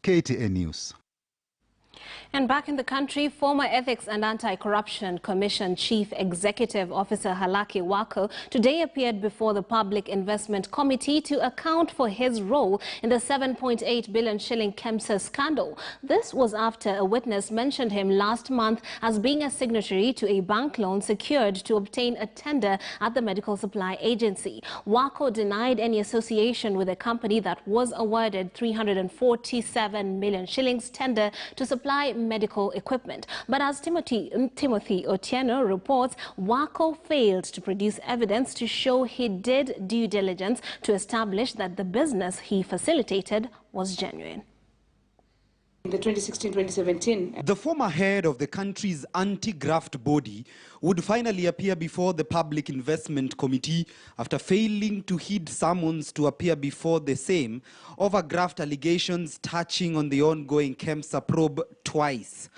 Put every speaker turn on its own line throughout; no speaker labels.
KTN News.
And back in the country, former Ethics and Anti-Corruption Commission Chief Executive Officer Halakhe Waqo today appeared before the Public Investment Committee to account for his role in the 7.8 billion shilling KEMSA scandal. This was after a witness mentioned him last month as being a signatory to a bank loan secured to obtain a tender at the Medical Supply Agency. Waqo denied any association with a company that was awarded 347 million shillings tender to supply medical equipment. But as Timothy Otieno reports, Waqo failed to produce evidence to show he did due diligence to establish that the business he facilitated was genuine.
In the 2016-2017,
the former head of the country's anti-graft body would finally appear before the Public Investment Committee after failing to heed summons to appear before the same over graft allegations touching on the ongoing KEMSA probe twice.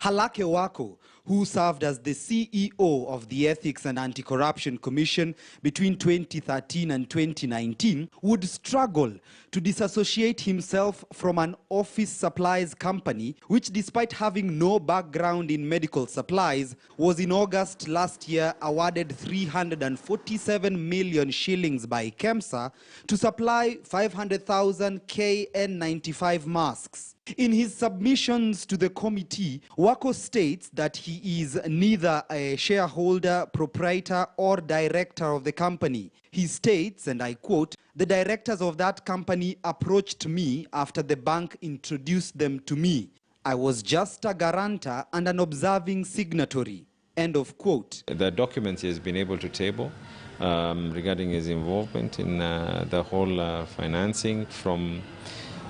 Halakhe Waqo, who served as the CEO of the Ethics and Anti-Corruption Commission between 2013 and 2019, would struggle to disassociate himself from an office supplies company, which, despite having no background in medical supplies, was in August last year awarded 347 million shillings by KEMSA to supply 500,000 KN95 masks. In his submissions to the committee, Waqo states that he is neither a shareholder, proprietor, or director of the company. He states, and I quote, "The directors of that company approached me after the bank introduced them to me. I was just a guarantor and an observing signatory." End of quote.
The documents he has been able to table regarding his involvement in the whole financing, from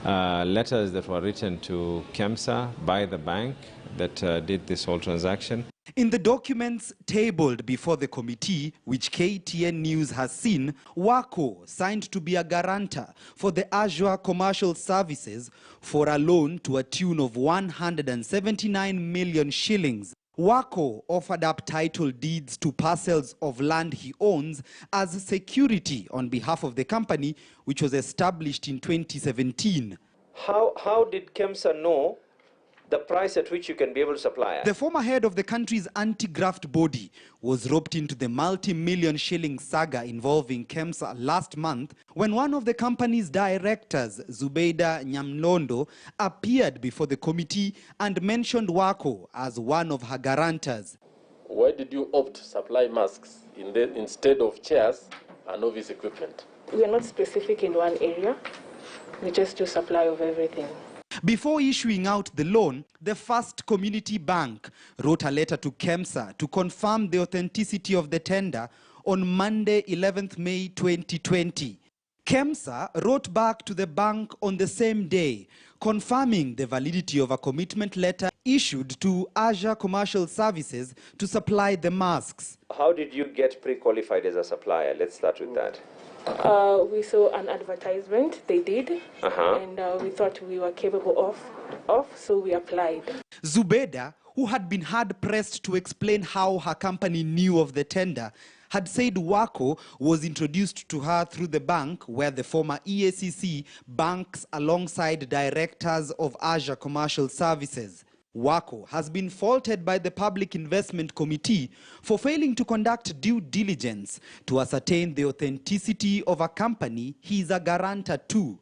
letters that were written to KEMSA by the bank that did this whole transaction.
In the documents tabled before the committee, which KTN News has seen, Waqo signed to be a guarantor for the Azure Commercial Services for a loan to a tune of 179 million shillings. Waqo offered up title deeds to parcels of land he owns as security on behalf of the company, which was established in 2017.
How did KEMSA know the price at which you can be able to supply it?
The former head of the country's anti-graft body was roped into the multi-million shilling saga involving KEMSA last month when one of the company's directors, Zubeida Nyamlondo, appeared before the committee and mentioned Waqo as one of her guarantors.
Why did you opt to supply masks instead of chairs and office equipment?
we are not specific in one area. We just do supply of everything.
Before issuing out the loan, the First Community Bank wrote a letter to KEMSA to confirm the authenticity of the tender on Monday, 11th May 2020. KEMSA wrote back to the bank on the same day, confirming the validity of a commitment letter issued to Azure Commercial Services to supply the masks.
How did you get pre-qualified as a supplier? Let's start with that.
We saw an advertisement, they did, and we thought we were capable of, so we applied.
Zubeida, who had been hard-pressed to explain how her company knew of the tender, had said Waqo was introduced to her through the bank where the former EACC banks alongside directors of Azure Commercial Services. Waqo has been faulted by the Public Investment Committee for failing to conduct due diligence to ascertain the authenticity of a company he is a guarantor to.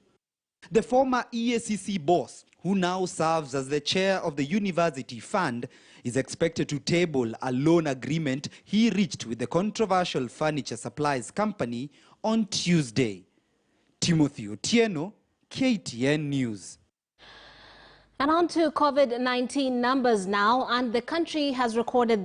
The former EACC boss, who now serves as the chair of the University Fund, is expected to table a loan agreement he reached with the controversial furniture supplies company on Tuesday. Timothy Otieno, KTN News.
And on to COVID-19 numbers now, and the country has recorded